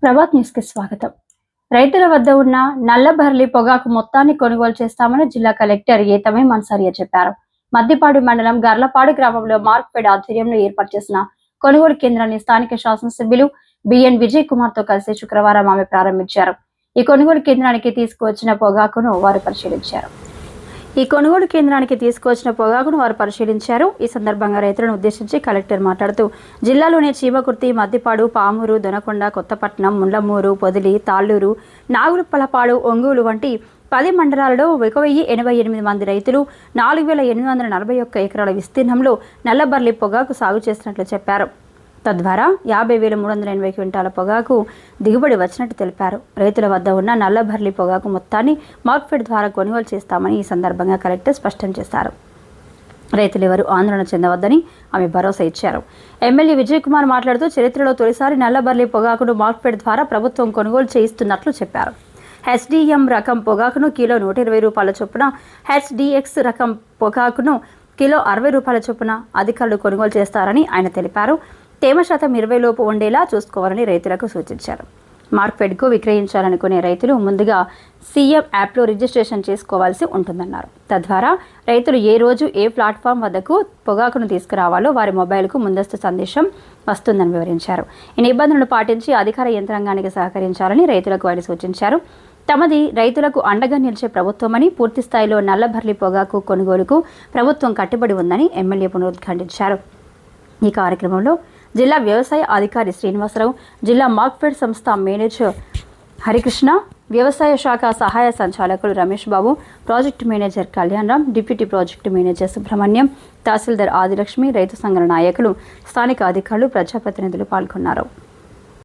Prabhat news కి స్వాగతం. రైతుల వద్ద ఉన్న నల్లబర్లి పొగాకు మొత్తాన్ని కొనుగోలు చేస్తామని జిల్లా కలెక్టర్ ఏ తమీం అన్సారియా చెప్పారు. మద్దిపాడు మండలం గర్లపాడు గ్రామంలో మార్క్ఫెడ్ ఆధ్వర్యంలో ఏర్పాటు చేసిన కొనుగోలు కేంద్రాన్ని స్థానిక శాసనసభ్యులు బిఎన్ విజయ్ కుమార్ తో కలిసి శుక్రవారం ఆమె ప్రారంభించారు. ఈ కొనుగోలు కేంద్రానికి తీసుకువచ్చిన పొగాకును వారు పరిశీలించారు. ఈ సందర్భంగా రైతులను ఉద్దేశించి కలెక్టర్ మాట్లాడుతూ జిల్లాలోని చీమకుర్తి, మద్దిపాడు, పామూరు, దొనకొండ, కొత్తపట్నం, ముండ్లమూరు, పొదిలి, తాళ్లూరు, నాగులపలపాడు, ఒంగోలు వంటి 10 మండలాలలో 1088 మంది రైతులు 4841 ఎకరాల విస్తీర్ణంలో నల్లబర్లి పొగాకు సాగు చేసినట్లు చెప్పారు. తద్వారా 50,380 క్వింటాల పొగాకు దిగుబడి వచ్చినట్టు తెలిపారు. రైతుల వద్ద ఉన్న నల్లబర్లి పొగాకు మొత్తాన్ని మార్క్ఫెడ్ ద్వారా కొనుగోలు చేస్తామని ఈ సందర్భంగా కలెక్టర్ స్పష్టం చేశారు. రైతులు ఎవరు ఆందోళన చెందవద్దని ఆమె భరోసా ఇచ్చారు. ఎమ్మెల్యే విజయ్ కుమార్ మాట్లాడుతూ చరిత్రలో తొలిసారి నల్లబర్లి పొగాకును మార్క్ఫెడ్ ద్వారా ప్రభుత్వం కొనుగోలు చేయిస్తున్నట్లు చెప్పారు. హెచ్డిఎం రకం పొగాకును కిలో 120 రూపాయల చొప్పున, హెచ్డిఎక్స్ రకం పొగాకును కిలో 60 రూపాయల చొప్పున అధికారులు కొనుగోలు చేస్తారని ఆయన తెలిపారు. తేమ శాతం 20 లోపు ఉండేలా చూసుకోవాలని రైతులకు సూచించారు. మార్క్ఫెడ్కు విక్రయించాలనుకునే రైతులు ముందుగా సీఎం యాప్లో రిజిస్ట్రేషన్ చేసుకోవాల్సి ఉంటుందన్నారు. తద్వారా రైతులు ఏ రోజు ఏ ప్లాట్ఫామ్ వద్దకు పొగాకును తీసుకురావాలో వారి మొబైల్కు ముందస్తు సందేశం వస్తుందని వివరించారు. ఈ నిబంధనలు పాటించి అధికార యంత్రాంగానికి సహకరించాలని రైతులకు ఆయన సూచించారు. తమది రైతులకు అండగా నిలిచే ప్రభుత్వమని, పూర్తి స్థాయిలో నల్లబర్లి పొగాకు కొనుగోలుకు ప్రభుత్వం కట్టుబడి ఉందని ఎమ్మెల్యే పునరుద్ఘాటించారు. ఈ కార్యక్రమంలో జిల్లా వ్యవసాయ అధికారి శ్రీనివాసరావు, జిల్లా మార్క్ఫెడ్ సంస్థ మేనేజర్ హరికృష్ణ, వ్యవసాయ శాఖ సహాయ సంచాలకులు Ramesh Babu, project manager Kalyanram, deputy project manager Subrahmanyam, తహసీల్దార్ ఆదిలక్ష్మి, రైతు సంఘాల నాయకులు, స్థానిక అధికారులు, ప్రజాప్రతినిధులు పాల్గొన్నారు.